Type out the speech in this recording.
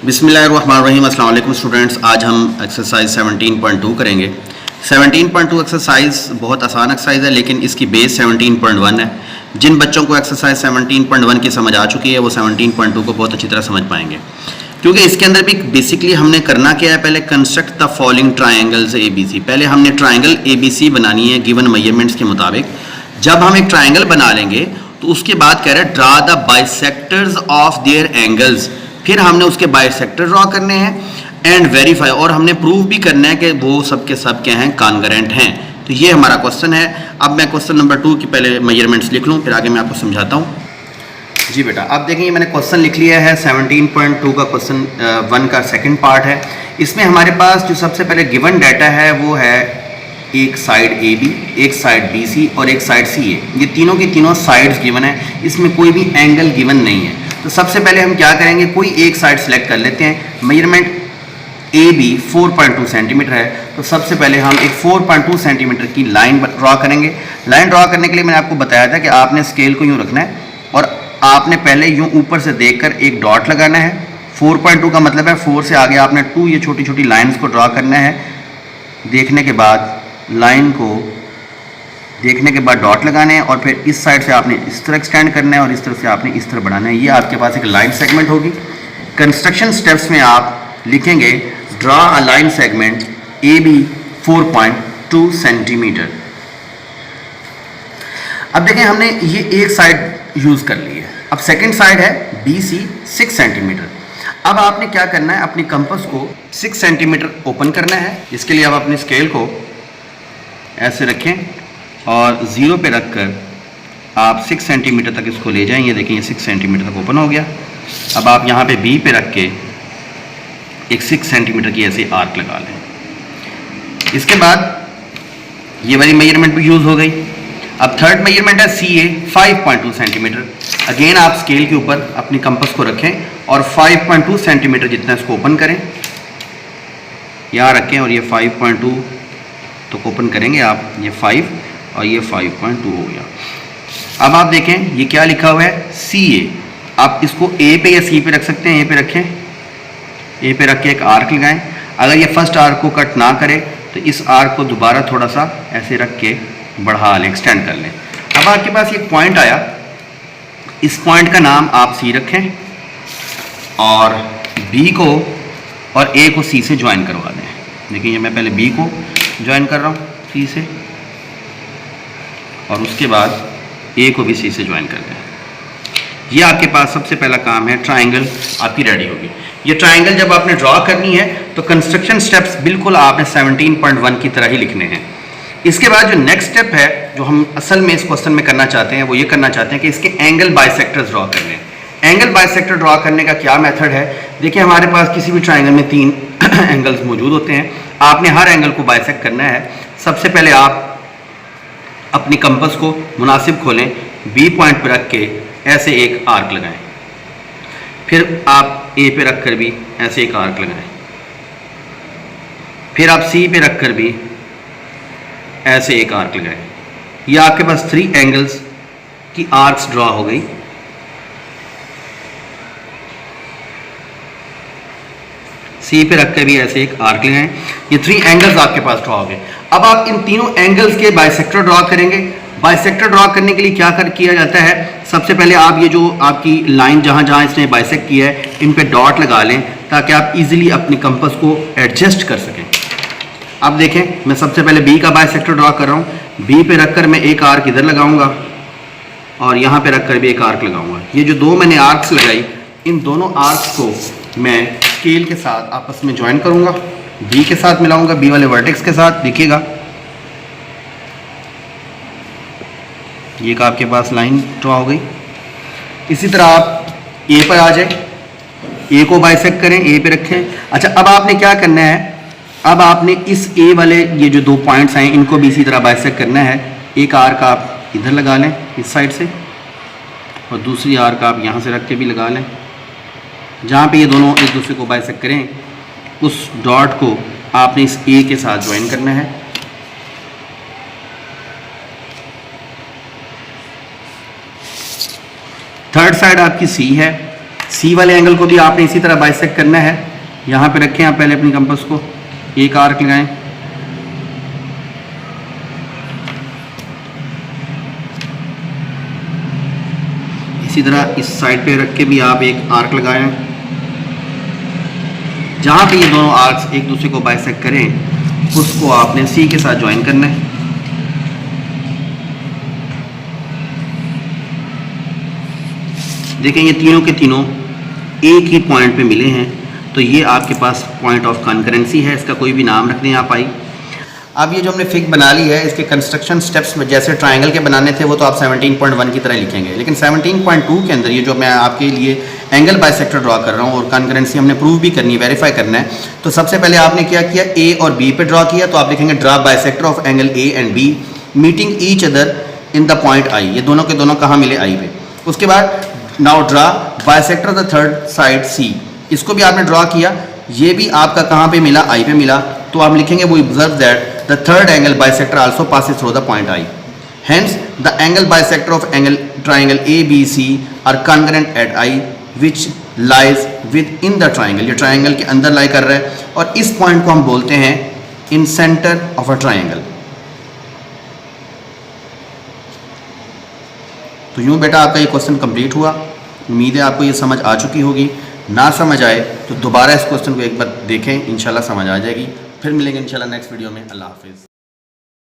बिस्मिल्लाहिर्रहमानिर्रहीम। अस्सलाम वालेकुम स्टूडेंट्स। आज हम एक्सरसाइज 17.2 करेंगे। 17.2 एक्सरसाइज बहुत आसान एक्सरसाइज है, लेकिन इसकी बेस 17.1 है। जिन बच्चों को एक्सरसाइज 17.1 की समझ आ चुकी है वो 17.2 को बहुत अच्छी तरह समझ पाएंगे, क्योंकि इसके अंदर भी बेसिकली हमने करना क्या है, पहले construct the following triangles ABC। पहले हमने ट्राइंगल ABC बनानी है गिवन मेजरमेंट्स के मुताबिक। जब हम एक ट्राइंगल बना लेंगे तो उसके बाद कह रहे हैं draw the bisectors of their angles. फिर हमने उसके बाइसेक्टर ड्रॉ करने हैं एंड वेरीफाई, और हमने प्रूव भी करना है कि वो सब के सब क्या हैं, कॉन्ग्रुएंट हैं। तो ये हमारा क्वेश्चन है। अब मैं क्वेश्चन नंबर 2 की पहले मेजरमेंट्स लिख लूँ, फिर आगे मैं आपको समझाता हूँ। जी बेटा, अब देखेंगे मैंने क्वेश्चन लिख लिया है। 17.2 का क्वेश्चन 1 का सेकंड पार्ट है। इसमें हमारे पास जो सबसे पहले गिवन डाटा है वो है एक साइड AB, एक साइड BC और एक साइड CA। ये तीनों की तीनों साइड्स गिवन है, इसमें कोई भी एंगल गिवन नहीं है। तो सबसे पहले हम क्या करेंगे, कोई एक साइड सेलेक्ट कर लेते हैं। मेजरमेंट AB 4.2 सेंटीमीटर है, तो सबसे पहले हम एक 4.2 सेंटीमीटर की लाइन ड्रॉ करेंगे। लाइन ड्रॉ करने के लिए मैंने आपको बताया था कि आपने स्केल को यूँ रखना है और आपने पहले यूँ ऊपर से देखकर एक डॉट लगाना है। 4.2 का मतलब है 4 से आगे आपने 2 ये छोटी छोटी लाइन्स को ड्रॉ करना है। देखने के बाद लाइन को देखने के बाद डॉट लगाने हैं और फिर इस साइड से आपने इस तरह एक्सटेंड करना है और इस तरफ से आपने इस तरह बढ़ाना है। ये आपके पास एक लाइन सेगमेंट होगी। कंस्ट्रक्शन स्टेप्स में आप लिखेंगे draw a line segment AB 4.2 centimetre. अब देखें हमने ये एक साइड यूज़ कर ली है। अब सेकेंड साइड है BC 6 सेंटीमीटर। अब आपने क्या करना है, अपनी कंपास को 6 सेंटीमीटर ओपन करना है। इसके लिए आप अपनी स्केल को ऐसे रखें और 0 पे रखकर आप 6 सेंटीमीटर तक इसको ले जाएं। ये देखें, ये 6 सेंटीमीटर तक ओपन हो गया। अब आप यहाँ पे B पे रख के एक 6 सेंटीमीटर की ऐसे आर्क लगा लें। इसके बाद ये वाली मेजरमेंट भी यूज़ हो गई। अब थर्ड मेजरमेंट है CA 5.2 सेंटीमीटर। अगेन आप स्केल के ऊपर अपनी कंपास को रखें और 5.2 सेंटीमीटर जितना इसको ओपन करें, यहाँ रखें और ये 5.2 तो ओपन करेंगे आप, ये 5 और ये 5.2 हो गया। अब आप देखें ये क्या लिखा हुआ है, CA। आप इसको A पे या C पे रख सकते हैं। A पे रखें, A पे रख के एक आर्क लगाएं। अगर ये फर्स्ट आर्क को कट ना करे तो इस आर्क को दोबारा थोड़ा सा ऐसे रख के बढ़ा लें, एक्सटेंड कर लें। अब आपके पास एक पॉइंट आया, इस पॉइंट का नाम आप C रखें और B को और A को C से ज्वाइन करवा दें। देखिए ये मैं पहले B को ज्वाइन कर रहा हूँ C से और उसके बाद A को भी C से ज्वाइन कर दें। ये आपके पास सबसे पहला काम है, ट्राइंगल आपकी रेडी होगी। ये ट्राइंगल जब आपने ड्रॉ करनी है तो कंस्ट्रक्शन स्टेप्स बिल्कुल आपने 17.1 की तरह ही लिखने हैं। इसके बाद जो नेक्स्ट स्टेप है, जो हम असल में इस क्वेश्चन में करना चाहते हैं, वो ये करना चाहते हैं कि इसके एंगल बाइसेक्टर्स ड्रॉ करने हैं। एंगल बाइसेक्टर ड्रॉ करने का क्या मेथड है, देखिए हमारे पास किसी भी ट्राइंगल में 3 एंगल्स मौजूद होते हैं। आपने हर एंगल को बाइसेक्ट करना है। सबसे पहले आप अपनी कंपास को मुनासिब खोलें, B पॉइंट पर रख के ऐसे एक आर्क लगाएं। फिर आप A पे रख कर भी ऐसे एक आर्क लगाएं। फिर आप C पे रख कर भी ऐसे एक आर्क लगाएं। ये आपके पास 3 एंगल्स की आर्क्स ड्रॉ हो गई। C पे रख कर भी ऐसे एक आर्क लगाएं। ये 3 एंगल्स आपके पास ड्रॉ हो गए। अब आप इन तीनों एंगल्स के बाइसेक्टर ड्रॉ करेंगे। बाइसेक्टर ड्रॉ करने के लिए क्या किया जाता है, सबसे पहले आप ये जो आपकी लाइन जहाँ जहाँ इसने बाइसेक्ट किया है इन पे डॉट लगा लें ताकि आप इजीली अपनी कंपास को एडजस्ट कर सकें। अब देखें मैं सबसे पहले B का बाइसेक्टर ड्रॉ कर रहा हूँ। B पे रखकर मैं एक आर्क इधर लगाऊंगा और यहाँ पे रखकर भी एक आर्क लगाऊंगा। ये जो 2 मैंने आर्क्स लगाई, इन दोनों आर्क्स को मैं स्केल के साथ आपस में ज्वाइन करूँगा, B के साथ मिलाऊंगा, B वाले वर्टेक्स के साथ। देखिएगा ये का आपके पास लाइन ड्रॉ हो गई। इसी तरह आप A पर आ जाए, A को बाइसेक्ट करें, A पे रखें। अच्छा, अब आपने क्या करना है, अब आपने इस A वाले ये जो 2 पॉइंट्स हैं इनको भी इसी तरह बाइसेक्ट करना है। एक आर्क आप इधर लगा लें इस साइड से और दूसरी आर्क आप यहाँ से रख के भी लगा लें। जहाँ पे ये दोनों एक दूसरे को बाइसेक्ट करें उस डॉट को आपने इस A के साथ ज्वाइन करना है। थर्ड साइड आपकी C है, सी वाले एंगल को भी आपने इसी तरह बाइसेक्ट करना है। यहाँ पे रखें आप पहले अपनी कंपास को, एक आर्क लगाएं, इसी तरह इस साइड पे रख के भी आप एक आर्क लगाएं। जहाँ पे ये दोनों आर्क्स एक दूसरे को बाइसेक्ट करें उसको आपने सी के साथ ज्वाइन करना है। देखें ये तीनों के तीनों एक ही पॉइंट पे मिले हैं, तो ये आपके पास पॉइंट ऑफ कॉन्करेंसी है। इसका कोई भी नाम रख दें आप आई। अब ये जो हमने फिग बना ली है, इसके कंस्ट्रक्शन स्टेप्स में जैसे ट्रायंगल के बनाने थे वो तो आप 17.1 की तरह लिखेंगे, लेकिन 17.2 के अंदर ये जो मैं आपके लिए एंगल बाइसेक्टर ड्रॉ कर रहा हूँ और कॉन्करेंसी हमने प्रूव भी करनी है, वेरीफाई करना है। तो सबसे पहले आपने क्या किया, ए और बी पे ड्रॉ किया, तो आप लिखेंगे draw bisector of angle A and B meeting each other in the point I. ये दोनों के दोनों कहाँ मिले, आई पे। उसके बाद now draw bisector the third side C, इसको भी आपने ड्रॉ किया, ये भी आपका कहाँ पे मिला, आई पे मिला। तो आप लिखेंगे वो observe that the third angle bisector also passes through the point I, hence the angle bisector of angle triangle A B C are congruent at I which lies within the triangle. ये triangle के अंदर लाई कर रहा है और इस point को हम बोलते हैं इन सेंटर ऑफ अ ट्राइंगल। तो यूँ बेटा आपका ये क्वेश्चन कंप्लीट हुआ। उम्मीद है आपको ये समझ आ चुकी होगी। ना समझ आए तो दोबारा इस क्वेश्चन को एक बार देखें, इंशाल्लाह समझ आ जाएगी। फिर मिलेंगे इंशाल्लाह नेक्स्ट वीडियो में। अल्लाह हाफिज़।